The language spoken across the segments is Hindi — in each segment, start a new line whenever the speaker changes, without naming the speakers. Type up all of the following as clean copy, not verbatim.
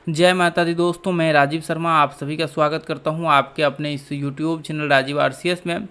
जय माता दी दोस्तों, मैं राजीव शर्मा आप सभी का स्वागत करता हूं आपके अपने इस यूट्यूब चैनल राजीव आरसीएस में।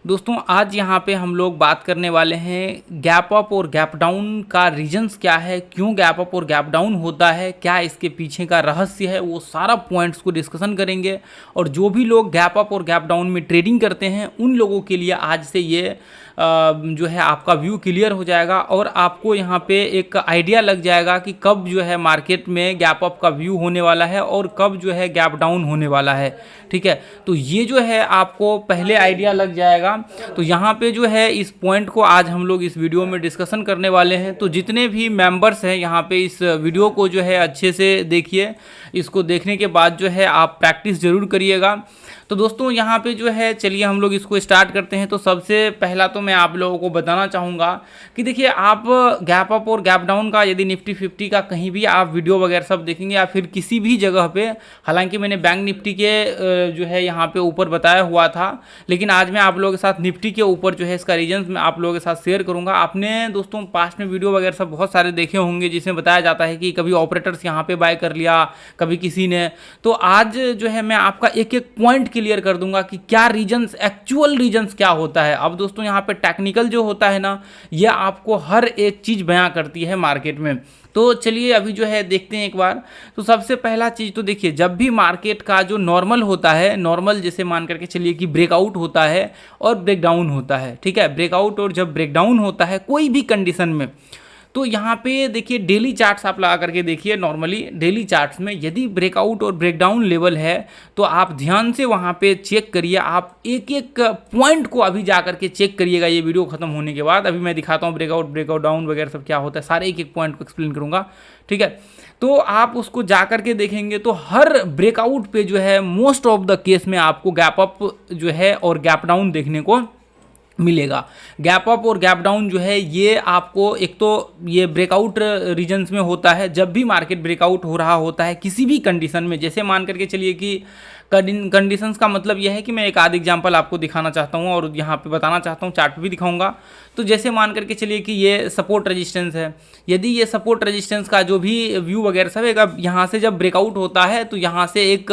दोस्तों आज यहां पे हम लोग बात करने वाले हैं गैप अप और गैप डाउन का रीजंस क्या है, क्यों गैप अप और गैप डाउन होता है, क्या इसके पीछे का रहस्य है, वो सारा पॉइंट्स को डिस्कशन करेंगे। और जो भी लोग गैप अप और गैप डाउन में ट्रेडिंग करते हैं उन लोगों के लिए आज से ये जो है आपका व्यू क्लियर हो जाएगा और आपको यहाँ पे एक आइडिया लग जाएगा कि कब जो है मार्केट में गैप अप का व्यू होने वाला है और कब जो है गैप डाउन होने वाला है। ठीक है, तो ये जो है आपको पहले आइडिया लग जाएगा। तो यहाँ पे जो है इस पॉइंट को आज हम लोग इस वीडियो में डिस्कशन करने वाले हैं। तो जितने भी मेंबर्स हैं यहाँ पे इस वीडियो को जो है अच्छे से देखिए। इसको देखने के बाद जो है आप प्रैक्टिस ज़रूर करिएगा। तो दोस्तों यहाँ पे जो है चलिए हम लोग इसको स्टार्ट करते हैं। तो सबसे पहला तो मैं आप लोगों को बताना चाहूँगा कि देखिए आप गैप अप और गैप डाउन का यदि निफ्टी 50 का कहीं भी आप वीडियो वगैरह सब देखेंगे या फिर किसी भी जगह पे, हालांकि मैंने बैंक निफ्टी के जो है यहाँ पे ऊपर बताया हुआ था, लेकिन आज मैं आप लोगों के साथ निफ्टी के ऊपर जो है इसका रीजन मैं आप लोगों के साथ शेयर करूँगा। आपने दोस्तों पास्ट में वीडियो वगैरह सब बहुत सारे देखे होंगे जिसमें बताया जाता है कि कभी ऑपरेटर्स यहाँ पे बाय कर लिया, कभी किसी ने। तो आज जो है मैं आपका एक एक पॉइंट क्लियर कर दूंगा कि क्या रीजंस, एक्चुअल रीजंस क्या होता है। अब दोस्तों यहाँ पे टेक्निकल जो होता है ना, यह आपको हर एक चीज बयां करती है मार्केट में। तो चलिए अभी जो है देखते हैं एक बार। तो सबसे पहला चीज तो देखिए, जब भी मार्केट का जो नॉर्मल होता है, नॉर्मल जैसे मान करके चलिए कि ब्रेकआउट होता है और ब्रेकडाउन होता है। ठीक है, ब्रेकआउट और जब ब्रेकडाउन होता है कोई भी कंडीशन में, तो यहाँ पे देखिए डेली चार्ट्स आप लगा करके देखिए। नॉर्मली डेली चार्ट्स में यदि ब्रेकआउट और ब्रेकडाउन लेवल है तो आप ध्यान से वहाँ पे चेक करिए। आप एक एक पॉइंट को अभी जा करके चेक करिएगा ये वीडियो खत्म होने के बाद। अभी मैं दिखाता हूँ ब्रेकआउट ब्रेकआउट डाउन वगैरह सब क्या होता है, सारे एक एक पॉइंट को एक्सप्लेन करूँगा। ठीक है, तो आप उसको जा करके देखेंगे तो हर ब्रेकआउट पे जो है मोस्ट ऑफ द केस में आपको गैप अप जो है और गैप डाउन देखने को मिलेगा। गैप अप और गैप डाउन जो है ये आपको एक तो ये ब्रेकआउट रीजन्स में होता है। जब भी मार्केट ब्रेकआउट हो रहा होता है किसी भी कंडीशन में, जैसे मान करके चलिए कि कंडीशंस का मतलब यह है कि मैं एक आध एग्जांपल आपको दिखाना चाहता हूँ और यहाँ पे बताना चाहता हूँ, चार्ट भी दिखाऊंगा। तो जैसे मान करके चलिए कि ये सपोर्ट रेजिस्टेंस है। यदि ये सपोर्ट रेजिस्टेंस का जो भी व्यू वगैरह सब है, यहाँ से जब ब्रेकआउट होता है तो यहाँ से एक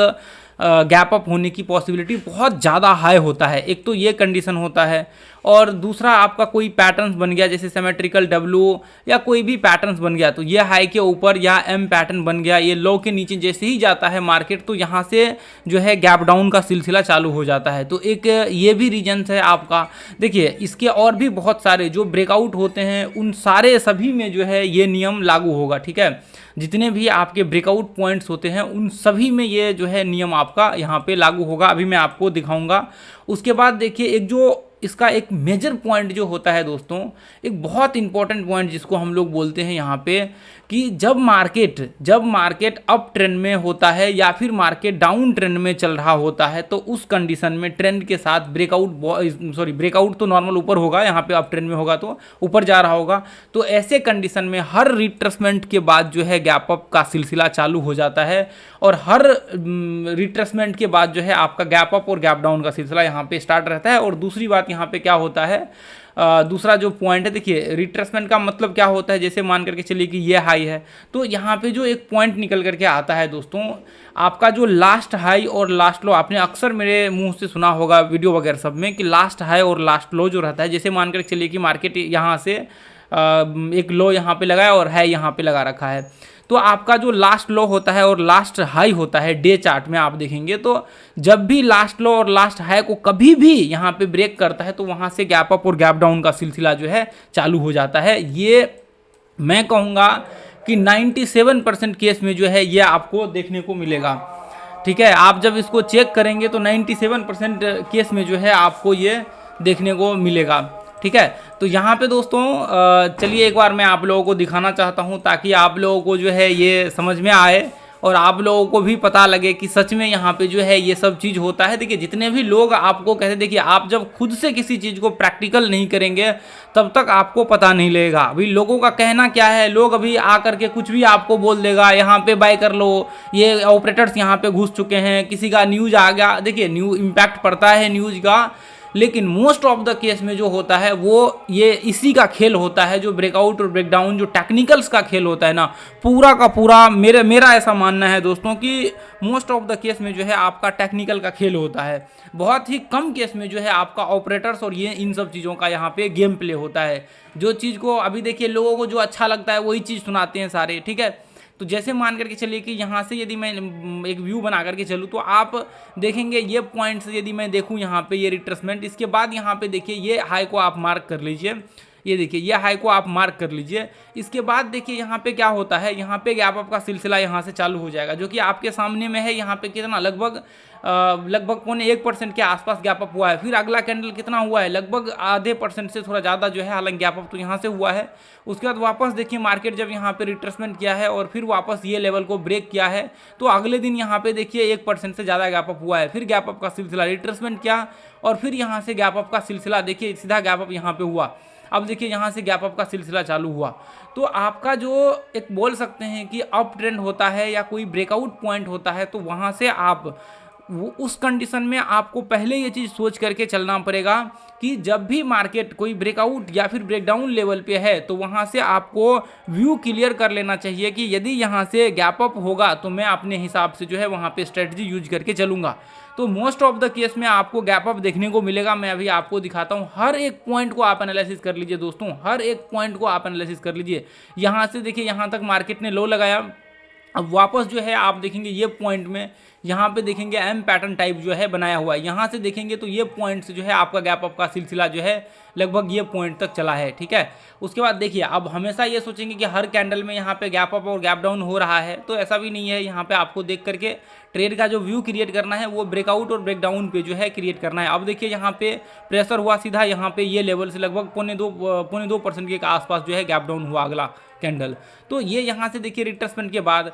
गैप अप होने की पॉसिबिलिटी बहुत ज़्यादा हाई होता है। एक तो ये कंडीशन होता है और दूसरा आपका कोई पैटर्न्स बन गया, जैसे सिमेट्रिकल डब्ल्यू या कोई भी पैटर्न्स बन गया, तो ये हाई के ऊपर या एम पैटर्न बन गया, ये लो के नीचे जैसे ही जाता है मार्केट तो यहाँ से जो है गैप डाउन का सिलसिला चालू हो जाता है। तो एक ये भी रीजन्स है आपका। देखिए इसके और भी बहुत सारे जो ब्रेकआउट होते हैं उन सारे सभी में जो है ये नियम लागू होगा। ठीक है, जितने भी आपके ब्रेकआउट पॉइंट्स होते हैं उन सभी में ये जो है नियम आपका यहाँ पे लागू होगा। अभी मैं आपको दिखाऊंगा। उसके बाद देखिए एक जो इसका एक मेजर पॉइंट जो होता है दोस्तों, एक बहुत इंपॉर्टेंट पॉइंट जिसको हम लोग बोलते हैं यहाँ पे कि जब मार्केट अप ट्रेंड में होता है या फिर मार्केट डाउन ट्रेंड में चल रहा होता है तो उस कंडीशन में ट्रेंड के साथ ब्रेकआउट तो नॉर्मल ऊपर होगा, यहाँ पे अप ट्रेंड में होगा तो ऊपर जा रहा होगा। तो ऐसे कंडीशन में हर रिट्रेसमेंट के बाद जो है गैप अप का सिलसिला चालू हो जाता है और हर रिट्रेसमेंट के बाद जो है आपका गैप अप और गैप डाउन का सिलसिला यहाँ पे स्टार्ट रहता है। और दूसरी बात यहाँ पे क्या होता है, दूसरा जो पॉइंट है, देखिए रिट्रेसमेंट का मतलब क्या होता है, जैसे मान करके चलिए कि ये हाई है तो यहाँ पे जो एक पॉइंट निकल करके आता है दोस्तों, आपका जो लास्ट हाई और लास्ट लो, आपने अक्सर मेरे मुंह से सुना होगा वीडियो वगैरह सब में कि लास्ट हाई और लास्ट लो जो रहता है, जैसे मान करके चलिए कि मार्केट यहाँ से एक लो यहाँ पे लगाया और हाई यहाँ पे लगा रखा है, तो आपका जो लास्ट लो होता है और लास्ट हाई होता है डे चार्ट में आप देखेंगे तो जब भी लास्ट लो और लास्ट हाई को कभी भी यहाँ पे ब्रेक करता है तो वहाँ से गैप अप और गैप डाउन का सिलसिला जो है चालू हो जाता है। ये मैं कहूँगा कि 97% केस में जो है ये आपको देखने को मिलेगा। ठीक है, आप जब इसको चेक करेंगे तो 97% केस में जो है आपको ये देखने को मिलेगा। ठीक है, तो यहाँ पे दोस्तों चलिए एक बार मैं आप लोगों को दिखाना चाहता हूँ ताकि आप लोगों को जो है ये समझ में आए और आप लोगों को भी पता लगे कि सच में यहाँ पे जो है ये सब चीज़ होता है। देखिए जितने भी लोग आपको कहते, देखिए आप जब खुद से किसी चीज़ को प्रैक्टिकल नहीं करेंगे तब तक आपको पता नहीं लगेगा। अभी लोगों का कहना क्या है, लोग अभी आ करके कुछ भी आपको बोल देगा, यहाँ पे बाय कर लो, ये ऑपरेटर्स यहाँ पे घुस चुके हैं, किसी का न्यूज़ आ गया। देखिए न्यूज़ इम्पैक्ट पड़ता है न्यूज़ का लेकिन मोस्ट ऑफ द केस में जो होता है वो ये इसी का खेल होता है, जो ब्रेकआउट और ब्रेकडाउन जो टेक्निकल्स का खेल होता है ना, पूरा का पूरा मेरा ऐसा मानना है दोस्तों कि मोस्ट ऑफ द केस में जो है आपका टेक्निकल का खेल होता है। बहुत ही कम केस में जो है आपका ऑपरेटर्स और ये इन सब चीज़ों का यहाँ पे गेम प्ले होता है। जो चीज़ को अभी देखिए लोगों को जो अच्छा लगता है वही चीज़ सुनाते हैं सारे, ठीक है। तो जैसे मान करके चलिए कि यहाँ से यदि मैं एक व्यू बना करके चलूँ तो आप देखेंगे ये पॉइंट्स यदि मैं देखूँ यहाँ पे ये रिट्रेसमेंट, इसके बाद यहाँ पे देखिए ये हाई को आप मार्क कर लीजिए, ये देखिए ये हाई को आप मार्क कर लीजिए। इसके बाद देखिए यहाँ पे क्या होता है, यहाँ पे गैप अप का सिलसिला यहाँ से चालू हो जाएगा, जो कि आपके सामने में है। यहाँ पे कितना लगभग 0.1% के आसपास गैप अप हुआ है। फिर अगला कैंडल कितना हुआ है, लगभग आधे % से थोड़ा ज़्यादा जो है, हालांकि गैप अप तो यहाँ से हुआ है। उसके बाद वापस देखिए मार्केट जब यहाँ पे रिट्रेसमेंट किया है और फिर वापस ये लेवल को ब्रेक किया है, तो अगले दिन यहाँ पे देखिए 1% से ज़्यादा गैप अप हुआ है। फिर गैप अप का सिलसिला, रिट्रेसमेंट किया और फिर यहाँ से गैप अप का सिलसिला, देखिए सीधा गैप अप यहाँ पे हुआ। अब देखिए यहाँ से गैप अप का सिलसिला चालू हुआ। तो आपका जो एक बोल सकते हैं कि अप ट्रेंड होता है या कोई ब्रेकआउट पॉइंट होता है, तो वहाँ से आप उस कंडीशन में आपको पहले ये चीज़ सोच करके चलना पड़ेगा कि जब भी मार्केट कोई ब्रेकआउट या फिर ब्रेकडाउन लेवल पे है तो वहाँ से आपको व्यू क्लियर कर लेना चाहिए कि यदि यहाँ से गैप अप होगा तो मैं अपने हिसाब से जो है वहाँ पे स्ट्रेटजी यूज करके चलूँगा। तो मोस्ट ऑफ द केस में आपको गैप अप देखने को मिलेगा। मैं अभी आपको दिखाता हूँ, हर एक पॉइंट को आप एनालिसिस कर लीजिए दोस्तों, हर एक पॉइंट को आप एनालिसिस कर लीजिए। यहाँ से देखिए यहाँ तक मार्केट ने लो लगाया, अब वापस जो है आप देखेंगे ये पॉइंट में यहाँ पे देखेंगे एम पैटर्न टाइप जो है बनाया हुआ है। यहाँ से देखेंगे तो ये पॉइंट से जो है आपका गैप अप का सिलसिला जो है लगभग ये पॉइंट तक चला है, ठीक है। उसके बाद देखिए अब हमेशा ये सोचेंगे कि हर कैंडल में यहाँ पे गैप अप और गैप डाउन हो रहा है, तो ऐसा भी नहीं है। यहाँ पे आपको देख करके ट्रेड का जो व्यू क्रिएट करना है वो ब्रेकआउट और ब्रेकडाउन पे जो है क्रिएट करना है। अब देखिए यहाँ पे प्रेशर हुआ सीधा यहाँ पे ये लेवल से लगभग 0.2% के आसपास जो है गैप डाउन हुआ अगला कैंडल। तो ये यहाँ से देखिए रिट्रेसमेंट के बाद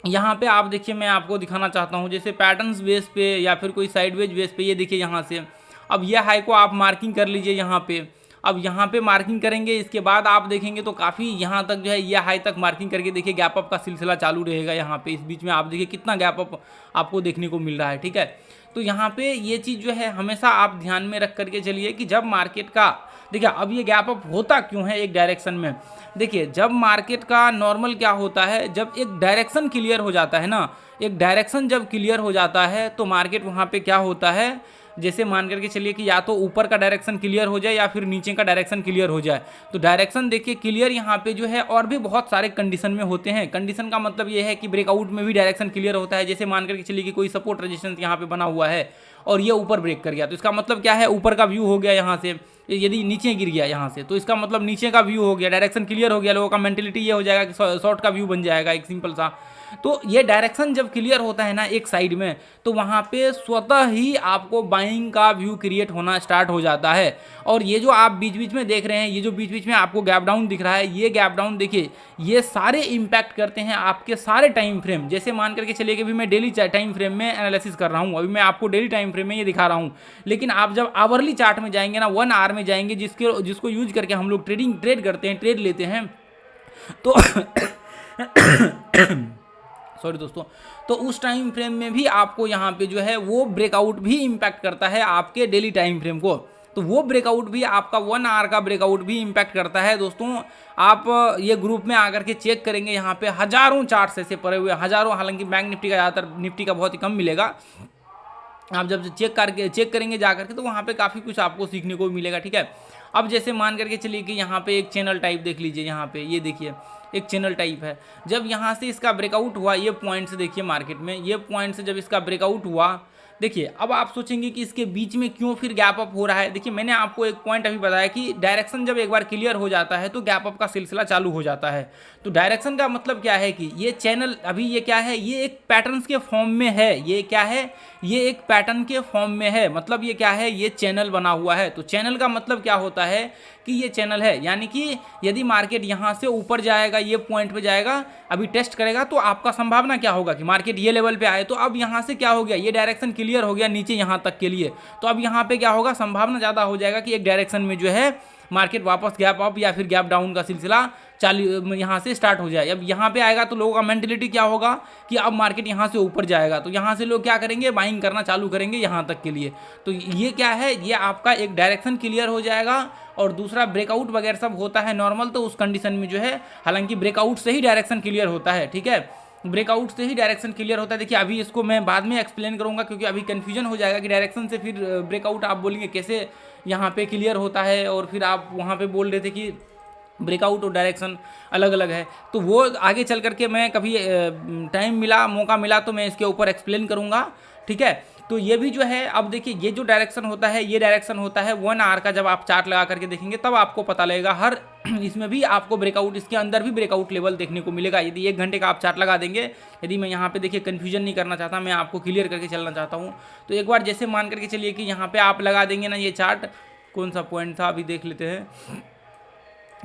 यहाँ पे आप देखिए मैं आपको दिखाना चाहता हूँ, जैसे पैटर्न्स बेस पे या फिर कोई साइडवेज बेस पे, ये देखिए यहाँ से अब ये हाई को आप मार्किंग कर लीजिए यहाँ पे। अब यहाँ पे मार्किंग करेंगे, इसके बाद आप देखेंगे तो काफ़ी यहाँ तक जो है ये हाई तक मार्किंग करके देखिए गैप अप का सिलसिला चालू रहेगा। यहाँ पे इस बीच में आप देखिए कितना गैप अप आपको देखने को मिल रहा है, ठीक है। तो यहाँ पे ये चीज़ जो है हमेशा आप ध्यान में रख करके चलिए कि जब मार्केट का देखिए अब ये गैप अप होता क्यों है एक डायरेक्शन में। देखिए जब मार्केट का नॉर्मल क्या होता है, जब एक डायरेक्शन क्लियर हो जाता है ना, एक डायरेक्शन जब क्लियर हो जाता है तो मार्केट वहाँ पे क्या होता है, जैसे मान करके चलिए कि या तो ऊपर का डायरेक्शन क्लियर हो जाए या फिर नीचे का डायरेक्शन क्लियर हो जाए। तो डायरेक्शन देखिए क्लियर यहाँ पे जो है और भी बहुत सारे कंडीशन में होते हैं। कंडीशन का मतलब ये है कि ब्रेकआउट में भी डायरेक्शन क्लियर होता है। जैसे मान करके चलिए कि कोई सपोर्ट रेजिस्टेंस यहाँ पे बना हुआ है और ये ऊपर ब्रेक कर गया, तो इसका मतलब क्या है, ऊपर का व्यू हो गया यहाँ से। यदि नीचे गिर गया यहाँ से तो इसका मतलब नीचे का व्यू हो गया, डायरेक्शन क्लियर हो गया। लोगों का मेंटेलिटी ये हो जाएगा कि शॉर्ट का व्यू बन जाएगा, एक सिंपल सा। तो ये डायरेक्शन जब क्लियर होता है ना एक साइड में, तो वहाँ पे स्वतः ही आपको बाइंग का व्यू क्रिएट होना स्टार्ट हो जाता है। और ये जो आप बीच बीच में देख रहे हैं, ये जो बीच बीच में आपको गैप डाउन दिख रहा है, ये गैप डाउन देखिए ये सारे इम्पैक्ट करते हैं आपके सारे टाइम फ्रेम। जैसे मान करके चलिए कि अभी मैं डेली टाइम फ्रेम में एनालिसिस कर रहा हूँ, अभी मैं आपको डेली टाइम फ्रेम में ये दिखा रहा हूँ। लेकिन आप जब आवरली चार्ट में जाएंगे ना, 1 आवर में जाएंगे, जिसको यूज करके हम लोग ट्रेड करते हैं, ट्रेड लेते हैं, तो सॉरी दोस्तों, तो उस टाइम फ्रेम में भी आपको यहाँ पे जो है वो ब्रेकआउट भी इम्पैक्ट करता है आपके डेली टाइम फ्रेम को। तो वो ब्रेकआउट भी आपका 1 आवर का ब्रेकआउट भी इम्पैक्ट करता है दोस्तों। आप ये ग्रुप में आकर के चेक करेंगे, यहाँ पे हज़ारों चार्ट्स ऐसे पड़े हुए, हज़ारों, हालांकि बैंक निफ्टी का ज़्यादातर, निफ्टी का बहुत ही कम मिलेगा। आप जब चेक करेंगे जा करके तो वहाँ पे काफ़ी कुछ आपको सीखने को मिलेगा, ठीक है। अब जैसे मान करके चलिए कि यहाँ पे एक चैनल टाइप देख लीजिए, यहाँ पे ये देखिए एक चैनल टाइप है। जब यहाँ से इसका ब्रेकआउट हुआ, ये पॉइंट से देखिए मार्केट में, ये पॉइंट से जब इसका ब्रेकआउट हुआ, देखिए अब आप सोचेंगे कि इसके बीच में क्यों फिर गैप अप हो रहा है। देखिए मैंने आपको एक पॉइंट अभी बताया कि डायरेक्शन जब एक बार क्लियर हो जाता है तो गैप अप का सिलसिला चालू हो जाता है। तो डायरेक्शन का मतलब क्या है कि ये चैनल अभी ये क्या है, ये एक पैटर्न्स के फॉर्म में है। ये क्या है, ये एक पैटर्न के फॉर्म में है, मतलब ये क्या है, ये चैनल बना हुआ है। तो चैनल का मतलब क्या होता है कि ये चैनल है, यानी कि यदि मार्केट यहाँ से ऊपर जाएगा, ये पॉइंट पे जाएगा, अभी टेस्ट करेगा, तो आपका संभावना क्या होगा कि मार्केट ये लेवल पे आए। तो अब यहाँ से क्या हो गया, ये डायरेक्शन क्लियर हो गया नीचे यहाँ तक के लिए, तो अब यहाँ पे क्या होगा, संभावना ज़्यादा हो जाएगा कि एक डायरेक्शन में जो है मार्केट वापस गैप अप या फिर गैप डाउन का सिलसिला चालू यहाँ से स्टार्ट हो जाए। अब यहाँ पे आएगा तो लोगों का मेंटेलिटी क्या होगा कि अब मार्केट यहाँ से ऊपर जाएगा, तो यहाँ से लोग क्या करेंगे, बाइंग करना चालू करेंगे यहाँ तक के लिए। तो ये क्या है, ये आपका एक डायरेक्शन क्लियर हो जाएगा। और दूसरा ब्रेकआउट वगैरह सब होता है नॉर्मल, तो उस कंडीशन में जो है, हालांकि ब्रेकआउट से ही डायरेक्शन क्लियर होता है, ठीक है, ब्रेकआउट से ही डायरेक्शन क्लियर होता है। देखिए अभी इसको मैं बाद में एक्सप्लेन करूंगा, क्योंकि अभी कन्फ्यूजन हो जाएगा कि डायरेक्शन से फिर ब्रेकआउट आप बोलेंगे कैसे यहाँ पे क्लियर होता है, और फिर आप वहाँ पे बोल रहे थे कि ब्रेकआउट और डायरेक्शन अलग अलग है। तो वो आगे चल करके मैं कभी टाइम मिला, मौका मिला तो मैं इसके ऊपर एक्सप्लेन करूँगा, ठीक है। तो ये भी जो है, अब देखिए ये जो डायरेक्शन होता है, ये डायरेक्शन होता है 1 आवर का। जब आप चार्ट लगा करके देखेंगे तब आपको पता लगेगा, हर इसमें भी आपको ब्रेकआउट, इसके अंदर भी ब्रेकआउट लेवल देखने को मिलेगा। यदि 1 घंटे का आप चार्ट लगा देंगे, यदि मैं यहाँ पे देखिए कन्फ्यूजन नहीं करना चाहता, मैं आपको क्लियर करके चलना चाहता हूँ। तो एक बार जैसे मान करके चलिए कि यहाँ पे आप लगा देंगे ना ये चार्ट, कौन सा पॉइंट था अभी देख लेते हैं।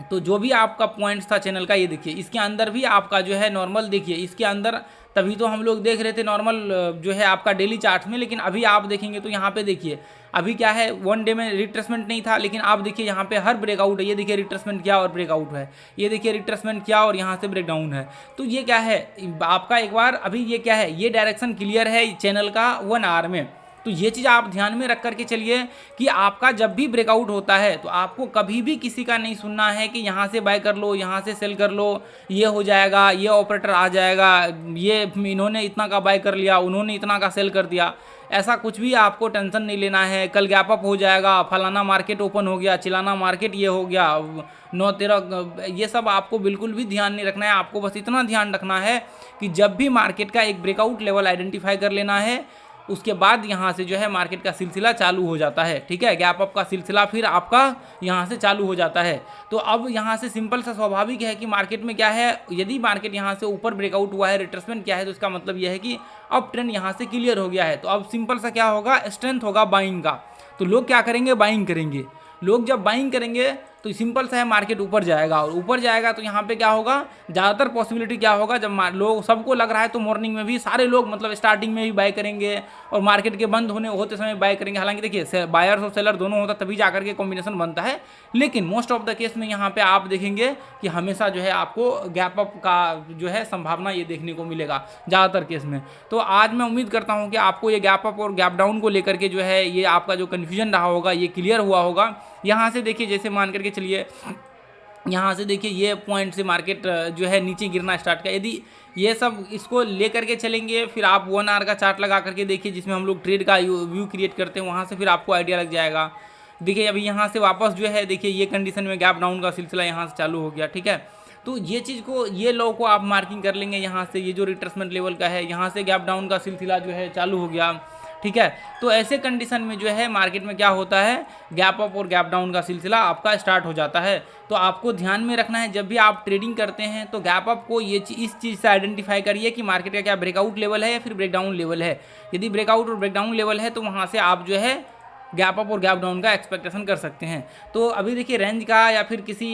तो जो भी आपका पॉइंट्स था चैनल का, ये देखिए इसके अंदर भी आपका जो है नॉर्मल, देखिए इसके अंदर तभी तो हम लोग देख रहे थे नॉर्मल जो है आपका डेली चार्ट में। लेकिन अभी आप देखेंगे तो यहाँ पे देखिए अभी क्या है, 1 डे में रिट्रेसमेंट नहीं था, लेकिन आप देखिए यहाँ पे हर ब्रेकआउट है। ये देखिए रिट्रेसमेंट किया और ब्रेकआउट है, ये देखिए रिट्रेसमेंट किया और यहाँ से ब्रेकडाउन है। तो ये क्या है आपका, एक बार अभी ये क्या है, ये डायरेक्शन क्लियर है चैनल का 1 आवर में। तो ये चीज़ आप ध्यान में रख करके चलिए कि आपका जब भी ब्रेकआउट होता है तो आपको कभी भी किसी का नहीं सुनना है कि यहाँ से बाय कर लो, यहाँ से सेल कर लो, ये हो जाएगा, ये ऑपरेटर आ जाएगा, ये इन्होंने इतना का बाय कर लिया, उन्होंने इतना का सेल कर दिया। ऐसा कुछ भी आपको टेंशन नहीं लेना है। कल गैप अप हो जाएगा, फलाना मार्केट ओपन हो गया, चिलाना मार्केट ये हो गया, 9-13, ये सब आपको बिल्कुल भी ध्यान नहीं रखना है। आपको बस इतना ध्यान रखना है कि जब भी मार्केट का एक ब्रेकआउट लेवल आइडेंटिफाई कर लेना है, उसके बाद यहाँ से जो है मार्केट का सिलसिला चालू हो जाता है, ठीक है। गैप अप का सिलसिला फिर आपका यहाँ से चालू हो जाता है। तो अब यहाँ से सिंपल सा स्वाभाविक है कि मार्केट में क्या है, यदि मार्केट यहाँ से ऊपर ब्रेकआउट हुआ है, रिट्रेसमेंट किया है, तो इसका मतलब यह है कि अब ट्रेंड यहाँ से क्लियर हो गया है। तो अब सिंपल सा क्या होगा, स्ट्रेंथ होगा बाइंग का। तो लोग क्या करेंगे, बाइंग करेंगे। लोग जब बाइंग करेंगे तो सिंपल सा है, मार्केट ऊपर जाएगा, और ऊपर जाएगा तो यहाँ पे क्या होगा, ज़्यादातर पॉसिबिलिटी क्या होगा, जब लोग सबको लग रहा है तो मॉर्निंग में भी सारे लोग मतलब स्टार्टिंग में भी बाय करेंगे और मार्केट के बंद होते समय बाय करेंगे। हालांकि देखिए बायर्स और सेलर दोनों होता तभी जाकर के कॉम्बिनेशन बनता है, लेकिन मोस्ट ऑफ द केस में यहाँ पे आप देखेंगे कि हमेशा जो है आपको गैप अप का जो है संभावना ये देखने को मिलेगा ज़्यादातर केस में। तो आज मैं उम्मीद करता हूँ कि आपको ये गैप अप और गैप डाउन को लेकर के जो है ये आपका जो कन्फ्यूजन रहा होगा ये क्लियर हुआ होगा। यहाँ से देखिए जैसे मान करके चलिए, यहाँ से देखिए ये पॉइंट से मार्केट जो है नीचे गिरना स्टार्ट किया। यदि ये सब इसको ले करके चलेंगे, फिर आप 1 आवर का चार्ट लगा करके देखिए जिसमें हम लोग ट्रेड का व्यू क्रिएट करते हैं, वहाँ से फिर आपको आइडिया लग जाएगा। देखिए अभी यहाँ से वापस जो है देखिए ये कंडीशन में गैप डाउन का सिलसिला यहाँ से चालू हो गया, ठीक है। तो ये चीज़ को, ये लो को आप मार्किंग कर लेंगे। यहाँ से ये जो रिट्रेसमेंट लेवल का है, यहाँ से गैप डाउन का सिलसिला जो है चालू हो गया, ठीक है। तो ऐसे कंडीशन में जो है मार्केट में क्या होता है, गैप अप और गैप डाउन का सिलसिला आपका स्टार्ट हो जाता है। तो आपको ध्यान में रखना है जब भी आप ट्रेडिंग करते हैं तो गैप अप को इस चीज़ से आइडेंटिफाई करिए कि मार्केट का क्या ब्रेकआउट लेवल है या फिर ब्रेकडाउन लेवल है। यदि ब्रेकआउट और ब्रेकडाउन लेवल है तो वहाँ से आप जो है गैप अप और गैप डाउन का एक्सपेक्टेशन कर सकते हैं। तो अभी देखिए रेंज का या फिर किसी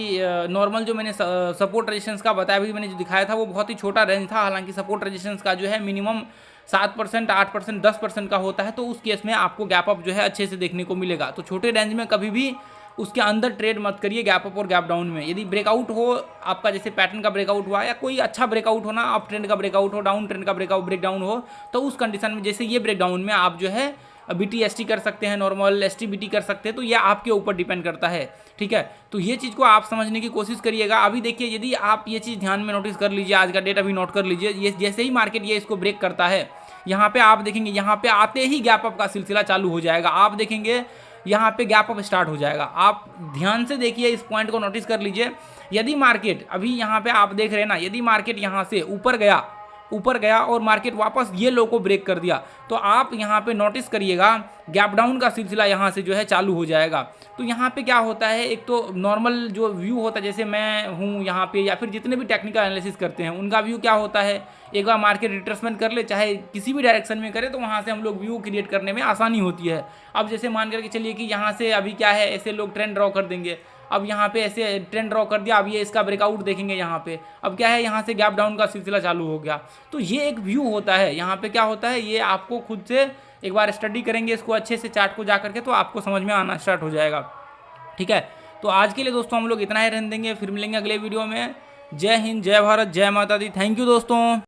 नॉर्मल जो मैंने सपोर्ट रेजिस्टेंस का बताया, अभी मैंने जो दिखाया था वो बहुत ही छोटा रेंज था। हालांकि सपोर्ट रेजिस्टेंस का जो है मिनिमम 7%, 8%, 10% का होता है, तो उस केस में आपको गैप अप जो है अच्छे से देखने को मिलेगा। तो छोटे रेंज में कभी भी उसके अंदर ट्रेड मत करिए गैप अप और गैप डाउन में। यदि ब्रेकआउट हो आपका, जैसे पैटर्न का ब्रेकआउट हुआ या कोई अच्छा ब्रेकआउट हो ना, अप ट्रेंड का ब्रेकआउट हो, डाउन ट्रेंड का ब्रेकडाउन हो, तो उस कंडीशन में जैसे ये ब्रेकडाउन में आप जो है BTST कर सकते हैं, नॉर्मल STBT कर सकते हैं। तो ये आपके ऊपर डिपेंड करता है, ठीक है। तो ये चीज़ को आप समझने की कोशिश करिएगा। अभी देखिए यदि आप ये चीज़ ध्यान में नोटिस कर लीजिए, आज का डेट अभी नोट कर लीजिए, ये जैसे ही मार्केट ये इसको ब्रेक करता है, यहाँ पे आप देखेंगे यहाँ पे आते ही गैप अप का सिलसिला चालू हो जाएगा। आप देखेंगे यहाँ पे गैप अप स्टार्ट हो जाएगा। आप ध्यान से देखिए, इस पॉइंट को नोटिस कर लीजिए। यदि मार्केट अभी यहाँ पे आप देख रहे हैं ना, यदि मार्केट यहाँ से ऊपर गया और मार्केट वापस ये लो को ब्रेक कर दिया, तो आप यहाँ पे नोटिस करिएगा गैप डाउन का सिलसिला यहाँ से जो है चालू हो जाएगा। तो यहाँ पे क्या होता है, एक तो नॉर्मल जो व्यू होता है, जैसे मैं हूँ यहाँ पे या फिर जितने भी टेक्निकल एनालिसिस करते हैं उनका व्यू क्या होता है, एक बार मार्केट रिट्रेसमेंट कर ले चाहे किसी भी डायरेक्शन में करे तो वहाँ से हम लोग व्यू क्रिएट करने में आसानी होती है। अब जैसे मान करके चलिए कि यहाँ से अभी क्या है, ऐसे लोग ट्रेंड ड्रॉ कर देंगे। अब यहाँ पे ऐसे ट्रेंड ड्रॉ कर दिया, अब ये इसका ब्रेकआउट देखेंगे यहाँ पे, अब क्या है यहाँ से गैप डाउन का सिलसिला चालू हो गया। तो ये एक व्यू होता है। यहाँ पे क्या होता है, ये आपको खुद से एक बार स्टडी करेंगे इसको अच्छे से चार्ट को जा करके, तो आपको समझ में आना स्टार्ट हो जाएगा, ठीक है। तो आज के लिए दोस्तों हम लोग इतना ही रहने देंगे, फिर मिलेंगे अगले वीडियो में। जय हिंद, जय भारत, जय माता दी। थैंक यू दोस्तों।